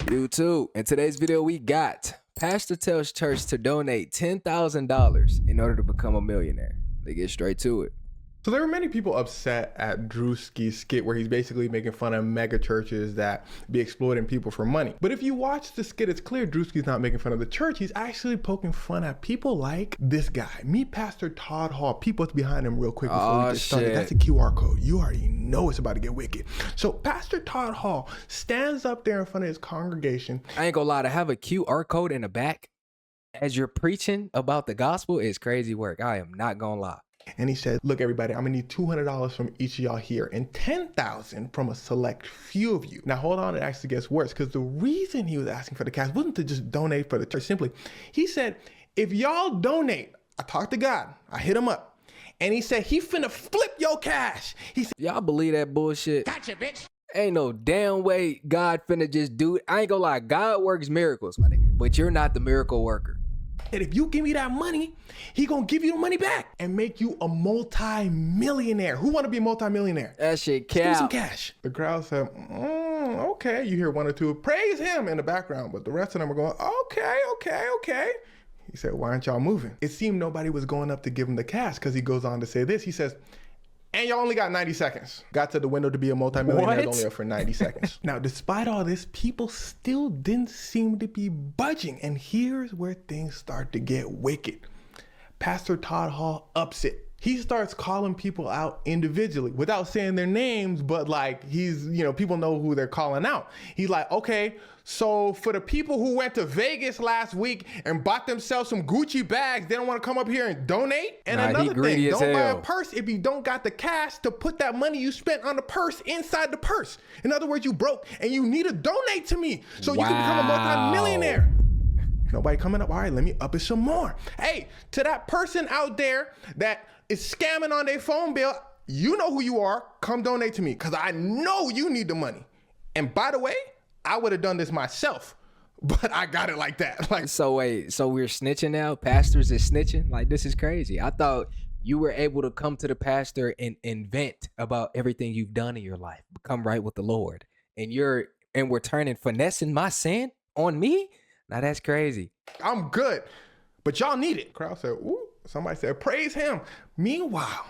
YouTube. In today's video, we got Pastor tells church to donate $10,000 in order to become a millionaire. Let's get straight to it. So there were many people upset at Drewski's skit where he's basically making fun of mega churches that be exploiting people for money. But if you watch the skit, it's clear Drewski's not making fun of the church. He's actually poking fun at people like this guy. Meet Pastor Todd Hall. Peep what's behind him real quick before we get started. That's a QR code. You already know it's about to get wicked. So Pastor Todd Hall stands up there in front of his congregation. I ain't gonna lie, to have a QR code in the back as you're preaching about the gospel is crazy work. I am not gonna lie. And he said, look, everybody, I'm gonna need $200 from each of y'all here and $10,000 from a select few of you. Now, hold on, it actually gets worse, because the reason he was asking for the cash wasn't to just donate for the church. Simply, he said, if y'all donate, I talked to God, I hit him up, and he said, he finna flip your cash. He said, y'all believe that bullshit? Gotcha, bitch. Ain't no damn way God finna just do it. I ain't gonna lie, God works miracles, my nigga, but you're not the miracle worker. And if you give me that money, he gonna give you the money back and make you a multi-millionaire. Who wanna be a multi-millionaire? That shit Give me count. some cash. The crowd said, okay. You hear one or two, praise him in the background, but the rest of them are going, okay. He said, why aren't y'all moving? It seemed nobody was going up to give him the cash, because he goes on to say this. He says, and y'all only got 90 seconds. Got to the window to be a multi-millionaire, only up for 90 seconds. Now, despite all this, people still didn't seem to be budging. And here's where things start to get wicked. Pastor Todd Hall ups it. He starts calling people out individually without saying their names, but like people know who they're calling out. He's like, okay, so for the people who went to Vegas last week and bought themselves some Gucci bags, they don't want to come up here and donate? And another thing, don't buy a purse if you don't got the cash to put that money you spent on the purse inside the purse. In other words, you broke and you need to donate to me so you can become a multi-millionaire. Nobody coming up. All right, let me up it some more. Hey, to that person out there that is scamming on their phone bill, you know who you are. Come donate to me, because I know you need the money. And by the way, I would have done this myself, but I got it like that. Like, so wait, so we're snitching now? Pastors is snitching? Like, this is crazy. I thought you were able to come to the pastor and vent about everything you've done in your life, become right with the Lord, and we're turning finessing my sin on me? Now that's crazy. I'm good, but y'all need it. Crowd said, ooh. Somebody said, praise him. Meanwhile,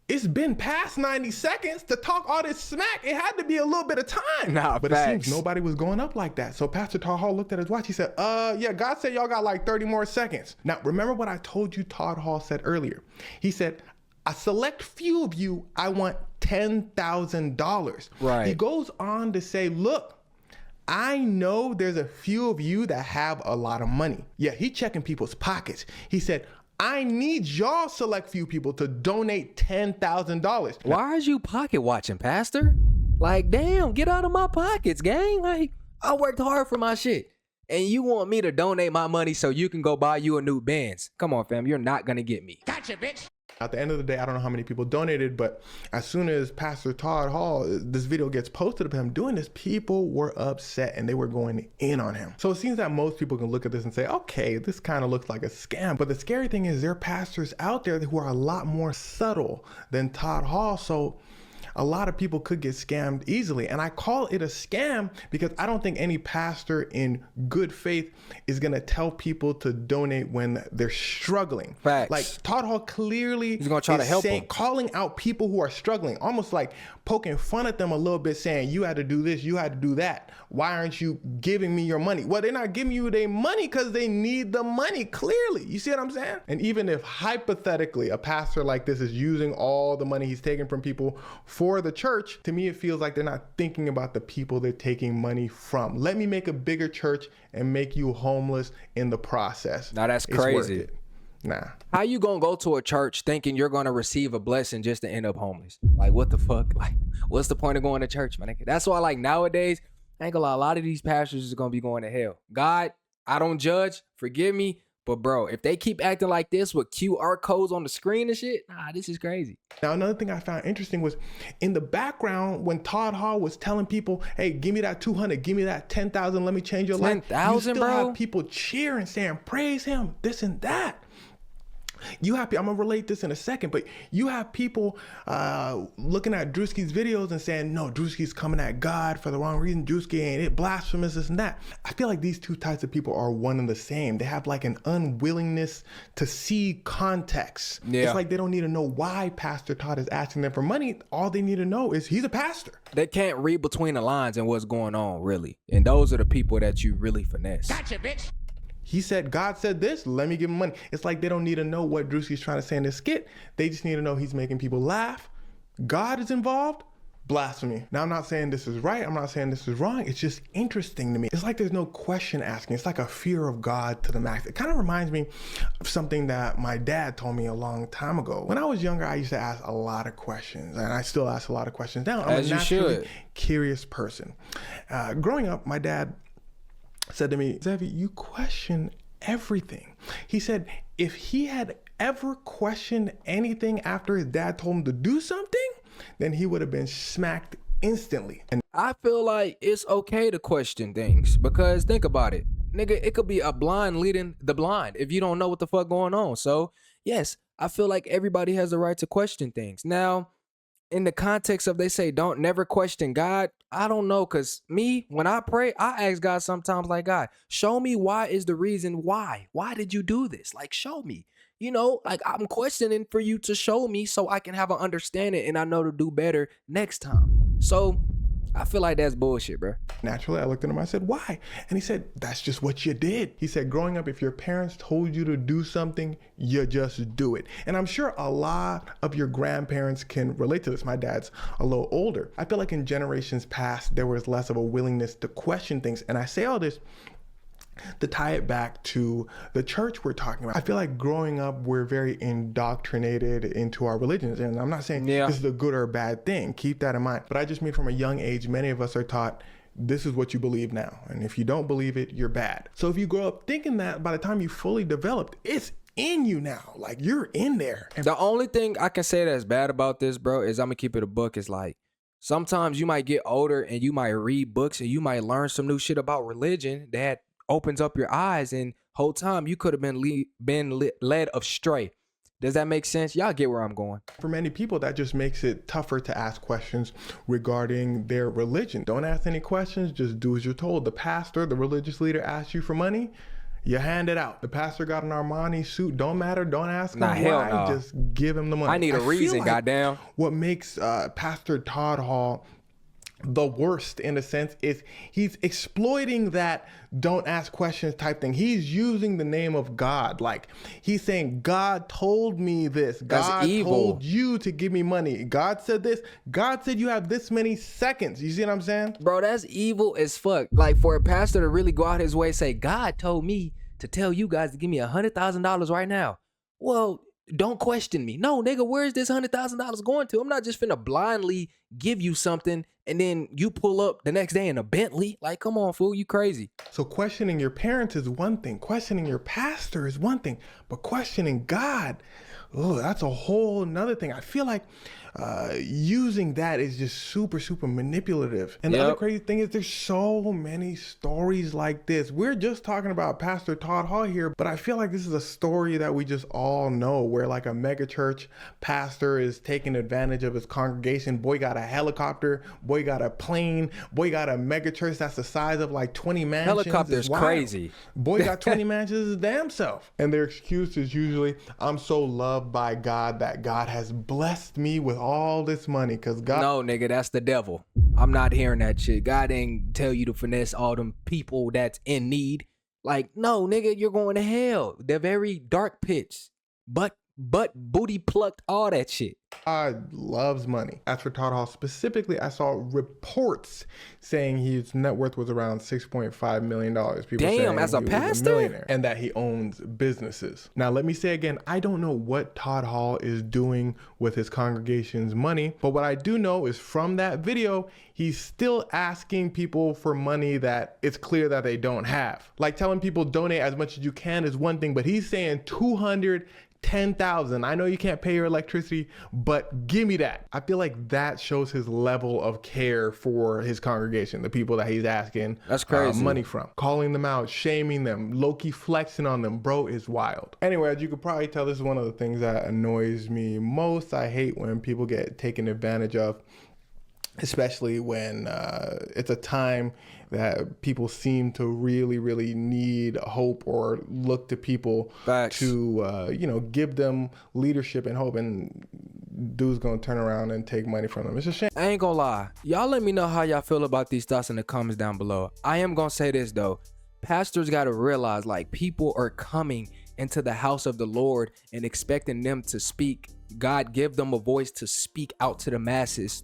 it's been past 90 seconds to talk all this smack. It had to be a little bit of time. Nah, but facts. It seems nobody was going up like that. So Pastor Todd Hall looked at his watch. He said, yeah, God said y'all got like 30 more seconds. Now, remember what I told you Todd Hall said earlier. He said, a select few of you, I want $10,000. Right. He goes on to say, look, I know there's a few of you that have a lot of money. Yeah, he checking people's pockets. He said, I need y'all select few people to donate $10,000. Why are you pocket watching, Pastor? Like, damn, get out of my pockets, gang. Like, I worked hard for my shit. And you want me to donate my money so you can go buy you a new Benz? Come on, fam. You're not going to get me. Gotcha, bitch. At the end of the day, I don't know how many people donated, but as soon as Pastor Todd Hall, this video gets posted of him doing this, people were upset and they were going in on him. So it seems that most people can look at this and say, okay, this kind of looks like a scam. But the scary thing is there are pastors out there who are a lot more subtle than Todd Hall. So a lot of people could get scammed easily. And I call it a scam because I don't think any pastor in good faith is gonna tell people to donate when they're struggling. Facts. Like Todd Hall clearly he's gonna try to help them, calling out people who are struggling, almost like poking fun at them a little bit, saying, you had to do this, you had to do that. Why aren't you giving me your money? Well, they're not giving you their money because they need the money, clearly. You see what I'm saying? And even if hypothetically a pastor like this is using all the money he's taking from people for the church, to me it feels like they're not thinking about the people they're taking money from. Let me make a bigger church and make you homeless in the process. Now that's It's crazy. worth it. Nah. How you gonna go to a church thinking you're gonna receive a blessing just to end up homeless? Like, what the fuck? Like, what's the point of going to church, man? That's why, like, nowadays, I ain't gonna lie, a lot of these pastors is gonna be going to hell. God, I don't judge, forgive me, but bro, if they keep acting like this with QR codes on the screen and shit, nah, this is crazy. Now, another thing I found interesting was in the background when Todd Hall was telling people, hey, give me that 200, give me that 10,000, let me change your life. 10,000, you still bro? have people cheering, saying, praise him, this and that. I'm gonna relate this in a second, but you have people looking at Drewski's videos and saying, no, Drewski's coming at God for the wrong reason. Drewski ain't it, blasphemous, this and that. I feel like these two types of people are one and the same. They have like an unwillingness to see context. Yeah. It's like they don't need to know why Pastor Todd is asking them for money. All they need to know is he's a pastor. They can't read between the lines and what's going on, really. And those are the people that you really finesse. Gotcha, bitch. He said, God said this, let me give him money. It's like they don't need to know what Drewski's trying to say in this skit. They just need to know he's making people laugh. God is involved. Blasphemy. Now, I'm not saying this is right. I'm not saying this is wrong. It's just interesting to me. It's like there's no question asking. It's like a fear of God to the max. It kind of reminds me of something that my dad told me a long time ago. When I was younger, I used to ask a lot of questions, and I still ask a lot of questions now. I'm As a you naturally should. curious person. Growing up, my dad said to me, Zevi, you question everything. He said, if he had ever questioned anything after his dad told him to do something, then he would have been smacked instantly. And I feel like it's okay to question things because think about it. Nigga, it could be a blind leading the blind if you don't know what the fuck going on. So, yes, I feel like everybody has the right to question things. Now, in the context of they say don't never question God, I don't know, because me, when I pray, I ask God sometimes like, God, show me why is the reason why. Why did you do this? Like, show me. You know, like I'm questioning for you to show me so I can have an understanding and I know to do better next time. So I feel like that's bullshit, bro. naturally, I looked at him, I said, why? And he said, that's just what you did. He said, growing up, if your parents told you to do something, you just do it. And I'm sure a lot of your grandparents can relate to this. My dad's a little older. I feel like in generations past, there was less of a willingness to question things. And I say all this to tie it back to the church we're talking about. I feel like growing up, we're very indoctrinated into our religions. And I'm not saying this is a good or a bad thing. Keep that in mind. But I just mean from a young age, many of us are taught this is what you believe now. And if you don't believe it, you're bad. So if you grow up thinking that, by the time you fully developed, it's in you now. Like you're in there. And the only thing I can say that's bad about this, bro, is I'm gonna keep it a book. Is like, sometimes you might get older and you might read books and you might learn some new shit about religion that opens up your eyes, and whole time you could have been led astray. Does that make sense? Y'all get where I'm going. for many people, that just makes it tougher to ask questions regarding their religion. Don't ask any questions, just do as you're told. The pastor, the religious leader asks you for money, you hand it out. The pastor got an Armani suit, don't matter, don't ask him why, just give him the money. I need a reason, goddamn. What makes Pastor Todd Hall the worst, in a sense, is he's exploiting that don't ask questions type thing. He's using the name of God. Like he's saying, God told me this. God told you to give me money. God said this. God said you have this many seconds. You see what I'm saying? Bro, that's evil as fuck. Like for a pastor to really go out his way and say, God told me to tell you guys to give me $100,000 right now. Well, don't question me. No, nigga, where's this $100,000 going to? I'm not just finna blindly give you something and then you pull up the next day in a Bentley. Like, come on, fool, you crazy. So questioning your parents is one thing. Questioning your pastor is one thing. But questioning God, oh, that's a whole nother thing. I feel like using that is just super, super manipulative. And the other crazy thing is there's so many stories like this. We're just talking about Pastor Todd Hall here, but I feel like this is a story that we just all know, where like a mega church pastor is taking advantage of his congregation. Boy got a helicopter, boy got a plane, boy got a mega church that's the size of like 20 mansions. Helicopter's crazy. Boy got 20 mansions his damn self. And their excuse is usually, I'm so loved by God that God has blessed me with all this money, because God... No, nigga, that's the devil. I'm not hearing that shit. God ain't tell you to finesse all them people that's in need. Like, no, nigga, you're going to hell. The very dark pits. But booty plucked, all that shit. God loves money. As for Todd Hall specifically, I saw reports saying his net worth was around $6.5 million. People Damn, as a pastor? Millionaire, and that he owns businesses. Now, let me say again, I don't know what Todd Hall is doing with his congregation's money, but what I do know is from that video, he's still asking people for money that it's clear that they don't have. Like telling people donate as much as you can is one thing, but he's saying $210 $10,000. I know you can't pay your electricity, but give me that. I feel like that shows his level of care for his congregation, the people that he's asking That's crazy. money from. Calling them out, shaming them, low-key flexing on them. Bro is wild. Anyway, as you could probably tell, this is one of the things that annoys me most. I hate when people get taken advantage of, especially when it's a time that people seem to really need hope or look to people Facts. to give them leadership and hope, and dude's gonna turn around and take money from them. It's a shame. I ain't gonna lie. Y'all let me know how y'all feel about these thoughts in the comments down below. I am gonna say this though. Pastors gotta realize, like, people are coming into the house of the Lord and expecting them to speak. God give them a voice to speak out to the masses,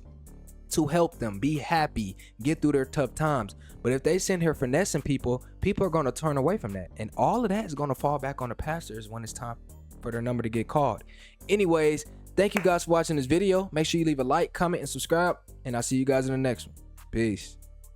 to help them be happy, get through their tough times. But if they send here finessing people, people are going to turn away from that. And all of that is going to fall back on the pastors when it's time for their number to get called. Anyways, thank you guys for watching this video. Make sure you leave a like, comment, and subscribe. And I'll see you guys in the next one. Peace.